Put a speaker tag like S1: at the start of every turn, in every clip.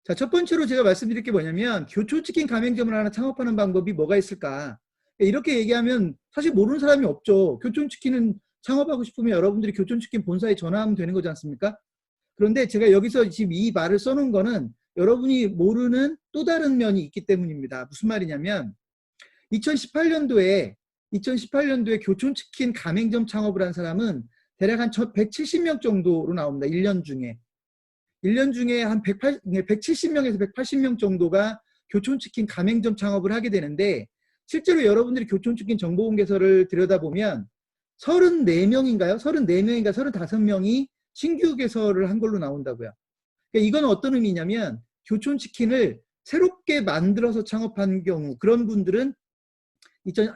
S1: 자, 첫 번째로 제가 말씀드릴 게 뭐냐면 교촌치킨 가맹점을 하나 창업하는 방법이 뭐가 있을까? 이렇게 얘기하면 사실 모르는 사람이 없죠. 교촌치킨은 창업하고 싶으면 여러분들이 교촌치킨 본사에 전화하면 되는 거지 않습니까? 그런데 제가 여기서 지금 이 말을 써놓은 거는 여러분이 모르는 또 다른 면이 있기 때문입니다. 무슨 말이냐면 2018년도에 교촌치킨 가맹점 창업을 한 사람은 대략 한 170명 정도로 나옵니다. 1년 중에. 1년 중에 한 170명에서 180명 정도가 교촌치킨 가맹점 창업을 하게 되는데, 실제로 여러분들이 교촌치킨 정보공개서를 들여다보면 34명인가요? 34명인가 35명이 신규 개설을 한 걸로 나온다고요. 그러니까 이건 어떤 의미냐면 교촌치킨을 새롭게 만들어서 창업한 경우, 그런 분들은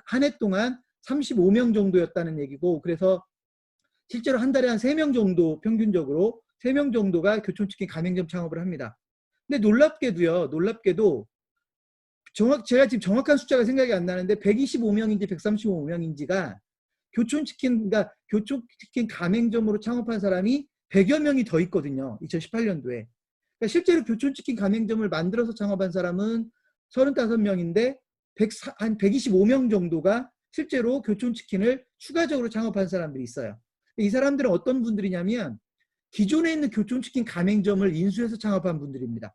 S1: 한 해 동안 35명 정도였다는 얘기고, 그래서 실제로 한 달에 한 3명 정도, 평균적으로 3명 정도가 교촌치킨 가맹점 창업을 합니다. 근데 놀랍게도 제가 지금 정확한 숫자가 생각이 안 나는데 125명인지 135명인지가 교촌치킨 가맹점으로 창업한 사람이 100여 명이 더 있거든요. 2018년도에. 그러니까 실제로 교촌치킨 가맹점을 만들어서 창업한 사람은 35명인데 한 125명 정도가 실제로 교촌치킨을 추가적으로 창업한 사람들이 있어요. 이 사람들은 어떤 분들이냐면 기존에 있는 교촌치킨 가맹점을 인수해서 창업한 분들입니다.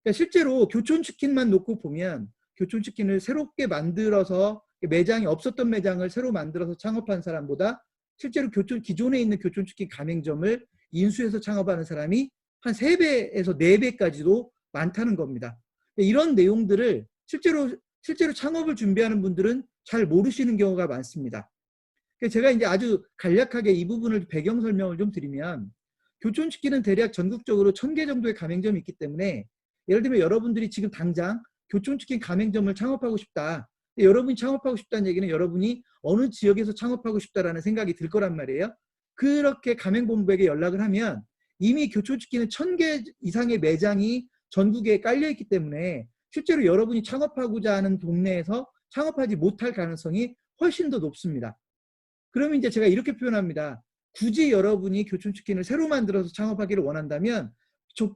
S1: 그러니까 실제로 교촌치킨만 놓고 보면 교촌치킨을 새롭게 만들어서 매장이 없었던 매장을 새로 만들어서 창업한 사람보다 실제로 기존에 있는 교촌치킨 가맹점을 인수해서 창업하는 사람이 한 3배에서 4배까지도 많다는 겁니다. 이런 내용들을 실제로 창업을 준비하는 분들은 잘 모르시는 경우가 많습니다. 제가 이제 아주 간략하게 이 부분을 배경 설명을 좀 드리면, 교촌치킨은 대략 전국적으로 1000개 정도의 가맹점이 있기 때문에, 예를 들면 여러분들이 지금 당장 교촌치킨 가맹점을 창업하고 싶다. 여러분이 창업하고 싶다는 얘기는 여러분이 어느 지역에서 창업하고 싶다라는 생각이 들 거란 말이에요. 그렇게 가맹본부에게 연락을 하면 이미 교촌치킨은 1000개 이상의 매장이 전국에 깔려있기 때문에 실제로 여러분이 창업하고자 하는 동네에서 창업하지 못할 가능성이 훨씬 더 높습니다. 그러면 이제 제가 이렇게 표현합니다. 굳이 여러분이 교촌치킨을 새로 만들어서 창업하기를 원한다면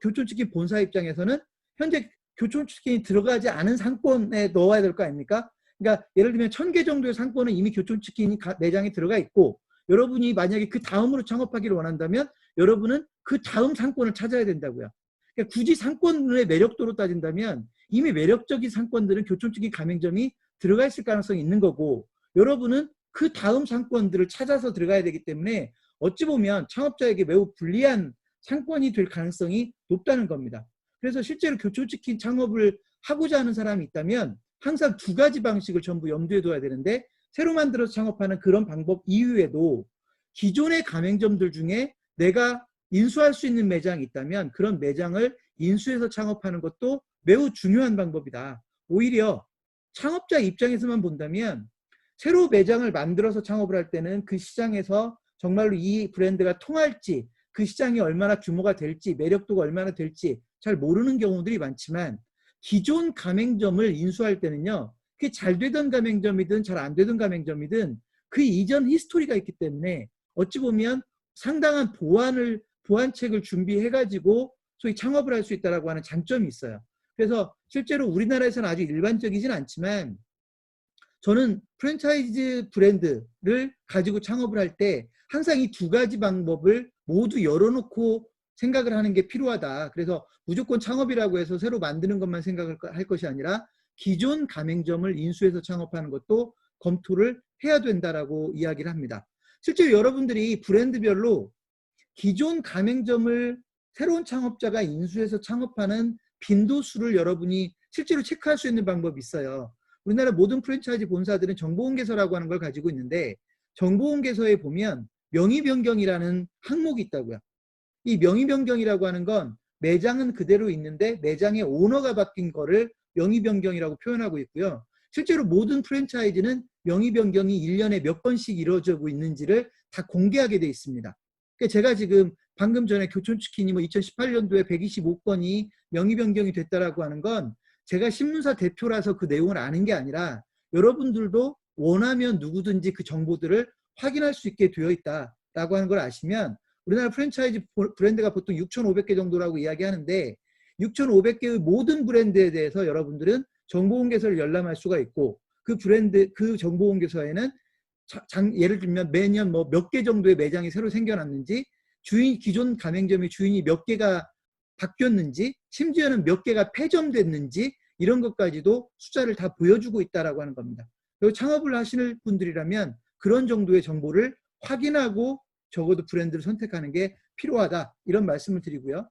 S1: 교촌치킨 본사 입장에서는 현재 교촌치킨이 들어가지 않은 상권에 넣어야 될 거 아닙니까? 그러니까 예를 들면 1000개 정도의 상권은 이미 교촌치킨 매장에 들어가 있고, 여러분이 만약에 그 다음으로 창업하기를 원한다면 여러분은 그 다음 상권을 찾아야 된다고요. 그러니까 굳이 상권의 매력도로 따진다면 이미 매력적인 상권들은 교촌치킨 가맹점이 들어가 있을 가능성이 있는 거고, 여러분은 그 다음 상권들을 찾아서 들어가야 되기 때문에 어찌 보면 창업자에게 매우 불리한 상권이 될 가능성이 높다는 겁니다. 그래서 실제로 교촌치킨 창업을 하고자 하는 사람이 있다면 항상 2가지 방식을 전부 염두에 둬야 되는데, 새로 만들어서 창업하는 그런 방법 이후에도 기존의 가맹점들 중에 내가 인수할 수 있는 매장이 있다면 그런 매장을 인수해서 창업하는 것도 매우 중요한 방법이다. 오히려 창업자 입장에서만 본다면 새로 매장을 만들어서 창업을 할 때는 그 시장에서 정말로 이 브랜드가 통할지, 그 시장이 얼마나 규모가 될지, 매력도가 얼마나 될지 잘 모르는 경우들이 많지만, 기존 가맹점을 인수할 때는요, 그게 잘 되던 가맹점이든 잘 안 되던 가맹점이든 그 이전 히스토리가 있기 때문에 어찌 보면 상당한 보완책을 준비해가지고 소위 창업을 할 수 있다고 하는 장점이 있어요. 그래서 실제로 우리나라에서는 아주 일반적이진 않지만, 저는 프랜차이즈 브랜드를 가지고 창업을 할 때 항상 이 2가지 방법을 모두 열어놓고 생각을 하는 게 필요하다. 그래서 무조건 창업이라고 해서 새로 만드는 것만 생각을 할 것이 아니라 기존 가맹점을 인수해서 창업하는 것도 검토를 해야 된다라고 이야기를 합니다. 실제로 여러분들이 브랜드별로 기존 가맹점을 새로운 창업자가 인수해서 창업하는 빈도수를 여러분이 실제로 체크할 수 있는 방법이 있어요. 우리나라 모든 프랜차이즈 본사들은 정보공개서라고 하는 걸 가지고 있는데, 정보공개서에 보면 명의변경이라는 항목이 있다고요. 이 명의변경이라고 하는 건 매장은 그대로 있는데 매장의 오너가 바뀐 거를 명의변경이라고 표현하고 있고요. 실제로 모든 프랜차이즈는 명의변경이 1년에 몇 번씩 이루어지고 있는지를 다 공개하게 돼 있습니다. 그러니까 제가 지금 방금 전에 교촌치킨이 2018년도에 125건이 명의변경이 됐다라고 하는 건 제가 신문사 대표라서 그 내용을 아는 게 아니라 여러분들도 원하면 누구든지 그 정보들을 확인할 수 있게 되어 있다라고 하는 걸 아시면, 우리나라 프랜차이즈 브랜드가 보통 6,500개 정도라고 이야기하는데 6,500개의 모든 브랜드에 대해서 여러분들은 정보공개서를 열람할 수가 있고, 그 브랜드, 그 정보공개서에는 예를 들면 매년 뭐 몇 개 정도의 매장이 새로 생겨났는지, 기존 가맹점의 주인이 몇 개가 바뀌었는지, 심지어는 몇 개가 폐점됐는지, 이런 것까지도 숫자를 다 보여주고 있다라고 하는 겁니다. 그리고 창업을 하시는 분들이라면 그런 정도의 정보를 확인하고 적어도 브랜드를 선택하는 게 필요하다, 이런 말씀을 드리고요.